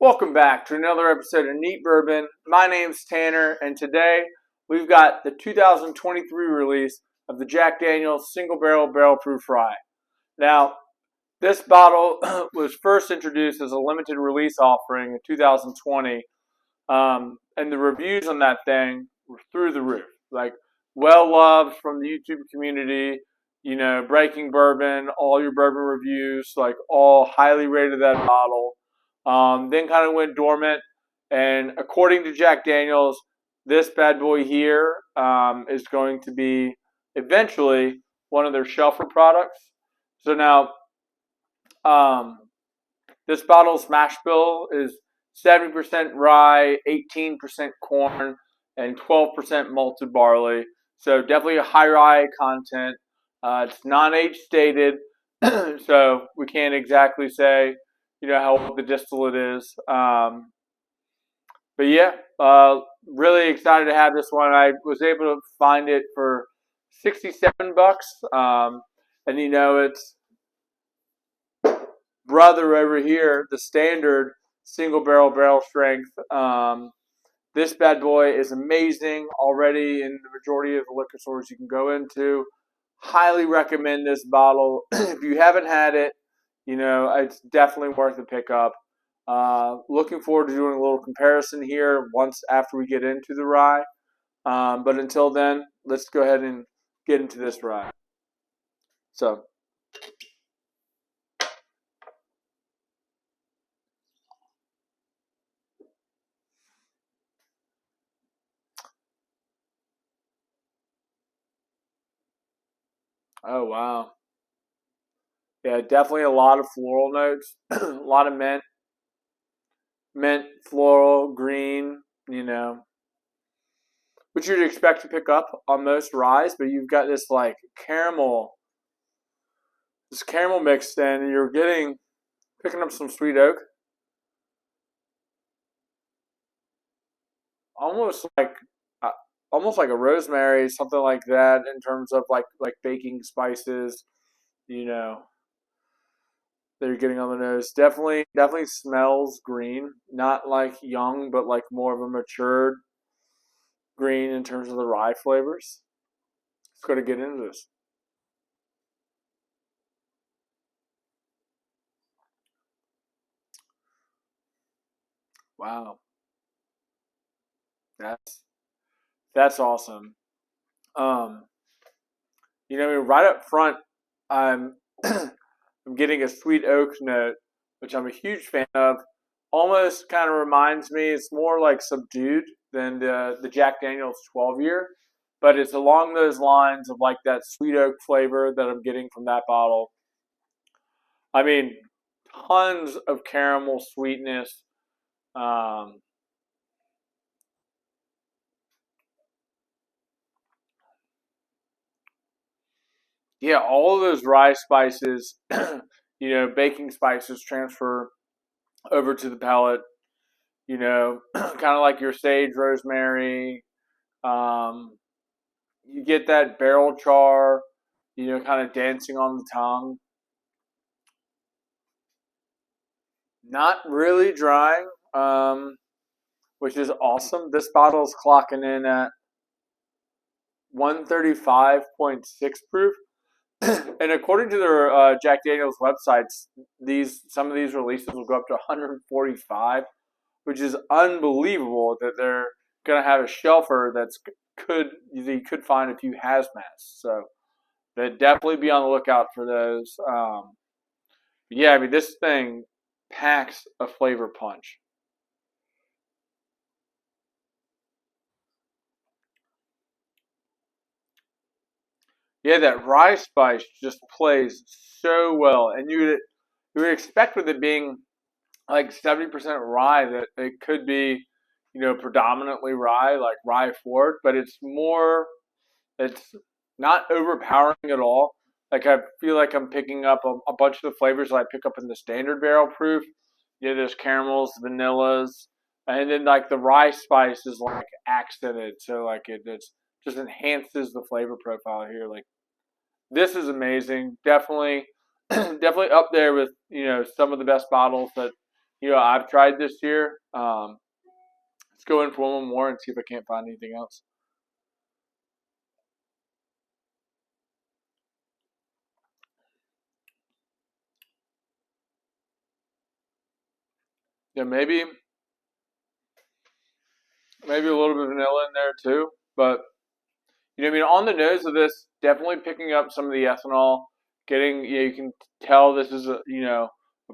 Welcome back to another episode of Neat Bourbon. My name's Tanner, and today we've got the 2023 release of the Jack Daniel's Single Barrel Proof Rye. Now, this bottle was first introduced as a limited release offering in 2020, and the reviews on that thing were through the roof. Like, well loved from the YouTube community, Breaking Bourbon, all your bourbon reviews, like all highly rated that bottle. Then kind of went dormant, and according to Jack Daniel's, this bad boy here is going to be eventually one of their shelfer products. So now, this bottle's mash bill is 70% rye, 18% corn, and 12% malted barley. So definitely a high rye content. It's non-age stated, so we can't exactly say how old the distillate is. But yeah, really excited to have this one. I was able to find it for $67, and it's brother over here, the standard single barrel strength. This bad boy is amazing already in the majority of the liquor stores you can go into. Highly recommend this bottle. If you haven't had it, it's definitely worth a pickup. Looking forward to doing a little comparison here once after we get into the rye. But until then, let's go ahead and get into this rye. So, oh wow. Yeah, definitely a lot of floral notes, a lot of mint, floral, green, which you'd expect to pick up on most ryes, but you've got this like this caramel mixed in, and you're picking up some sweet oak, almost like a rosemary, something like that, in terms of like baking spices, that you're getting on the nose. Definitely smells green, not like young, but like more of a matured green in terms of the rye flavors. Let's go to get into this. Wow, that's awesome. Um, right up front, I'm I'm getting a sweet oak note, which I'm a huge fan of. Almost kind of reminds me, it's more like subdued than the Jack Daniel's 12 year, but it's along those lines of like that sweet oak flavor that I'm getting from that bottle. I mean, tons of caramel sweetness. Um, yeah, all of those rye spices, baking spices transfer over to the palate. Kind of like your sage, rosemary. Um, you get that barrel char, kind of dancing on the tongue. Not really drying, which is awesome. This bottle is clocking in at 135.6 proof. And according to their Jack Daniel's websites, some of these releases will go up to 145, which is unbelievable that they're going to have a shelfer you could find a few hazmats. So they'd definitely be on the lookout for those. Yeah, I mean, this thing packs a flavor punch. Yeah, that rye spice just plays so well, and you would expect with it being like 70% rye that it could be, predominantly rye, like rye forward, but it's not overpowering at all. Like I feel like I'm picking up a bunch of the flavors that I pick up in the standard barrel proof. There's caramels, vanillas, and then like the rye spice is like accented, so like it's just enhances the flavor profile here. Like this is amazing. Definitely, definitely up there with some of the best bottles that I've tried this year. Let's go in for one more and see if I can't find anything else. Yeah, maybe a little bit of vanilla in there too. But on the nose of this, definitely picking up some of the ethanol. Getting, you can tell this is a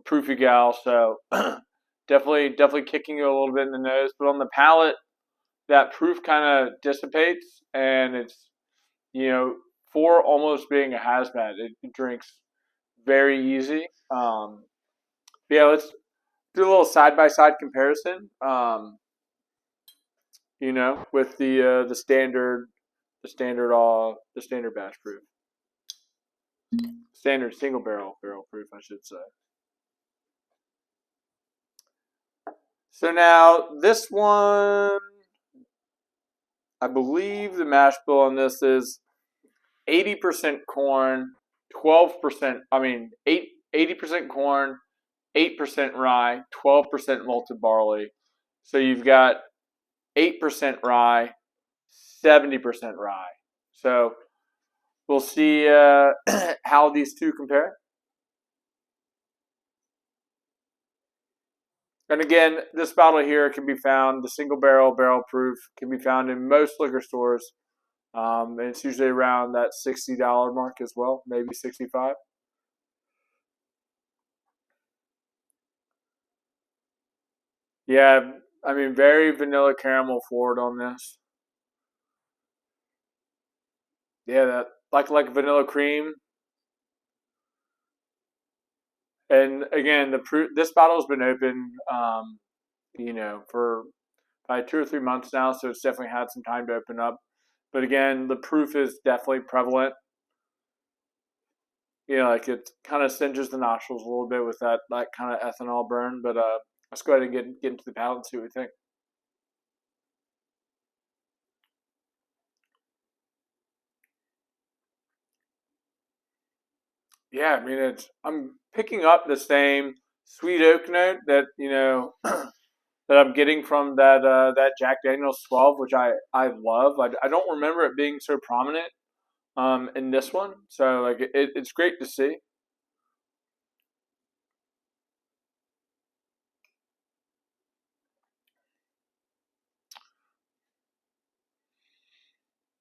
proofy gal. So definitely kicking you a little bit in the nose. But on the palate, that proof kind of dissipates, and it's for almost being a hazmat, it drinks very easy. Yeah, let's do a little side by side comparison. With the standard batch proof, standard single barrel proof, I should say. So now this one, I believe the mash bill on this is 80% corn, 12%. 80% corn, 8% rye, 12% malted barley. So you've got 8% rye, 70% rye. So we'll see how these two compare. And again, this bottle here can be found, the single barrel proof can be found in most liquor stores. And it's usually around that $60 mark as well, maybe 65. Yeah, very vanilla caramel forward on this. Yeah, that like vanilla cream. And again, this bottle's been open, for probably 2 or 3 months now, so it's definitely had some time to open up. But again, the proof is definitely prevalent. Like it kind of singes the nostrils a little bit with that kind of ethanol burn. But let's go ahead and get into the palate and see what we think. Yeah, I'm picking up the same sweet oak note that that I'm getting from that Jack Daniel's 12, which I love. I don't remember it being so prominent in this one, so like it's great to see.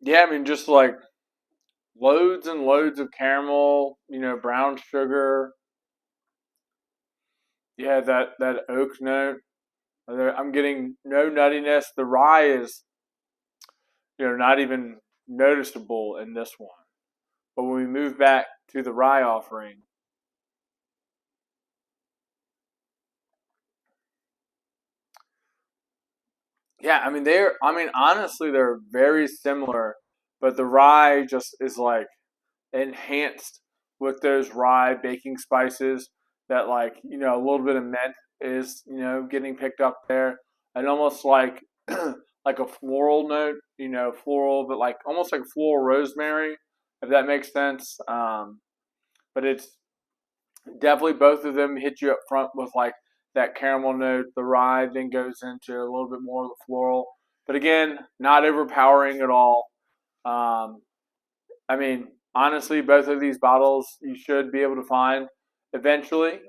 Yeah, just like loads and loads of caramel, brown sugar. Yeah, that oak note. I'm getting no nuttiness. The rye is, not even noticeable in this one. But when we move back to the rye offering, yeah, honestly, they're very similar, but the rye just is like enhanced with those rye baking spices that a little bit of mint is, getting picked up there, and almost like like a floral note, floral, but like almost like floral rosemary, if that makes sense. But it's definitely both of them hit you up front with like that caramel note. The rye then goes into a little bit more of the floral, but again, not overpowering at all. Um, Honestly, both of these bottles you should be able to find eventually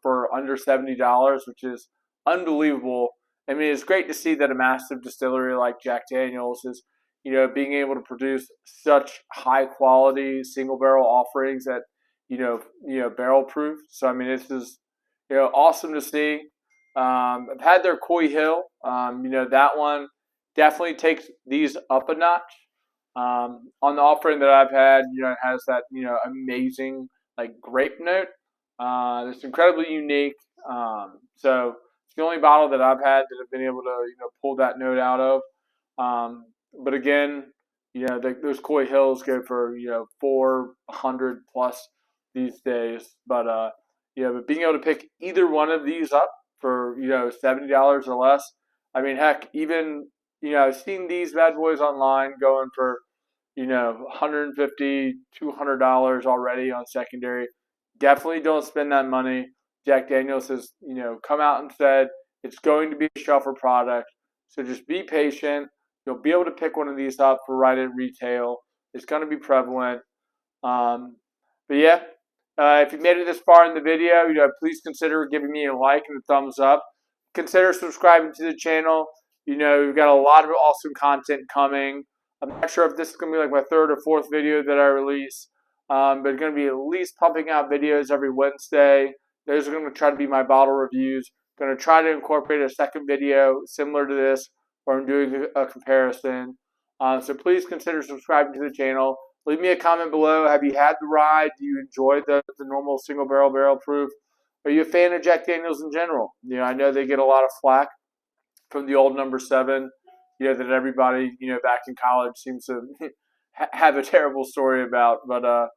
for under $70, which is unbelievable. It's great to see that a massive distillery like Jack Daniel's is, being able to produce such high quality single barrel offerings that, barrel proof. So this is, awesome to see. I've had their Coy Hill. That one definitely takes these up a notch. On the offering that I've had, it has that amazing like grape note. It's incredibly unique. So it's the only bottle that I've had that I've been able to pull that note out of. But again, those Coy Hills go for 400 plus these days. But being able to pick either one of these up for $70 or less. Heck, even I've seen these bad boys online going for $150, $200 already on secondary. Definitely don't spend that money. Jack Daniels has, come out and said it's going to be a shelfer product. So just be patient. You'll be able to pick one of these up for right at retail. It's going to be prevalent. But yeah, if you made it this far in the video, please consider giving me a like and a thumbs up. Consider subscribing to the channel. We've got a lot of awesome content coming. I'm not sure if this is going to be like my third or fourth video that I release, but it's going to be at least pumping out videos every Wednesday. Those are going to try to be my bottle reviews. Going to try to incorporate a second video similar to this where I'm doing a comparison. So please consider subscribing to the channel. Leave me a comment below. Have you had the ride? Do you enjoy the normal single barrel proof? Are you a fan of Jack Daniels in general? I know they get a lot of flack from the old number 7, that everybody, back in college seems to have a terrible story about. But,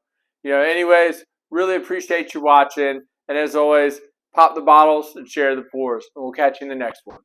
anyways, really appreciate you watching. And as always, pop the bottles and share the pours. And we'll catch you in the next one.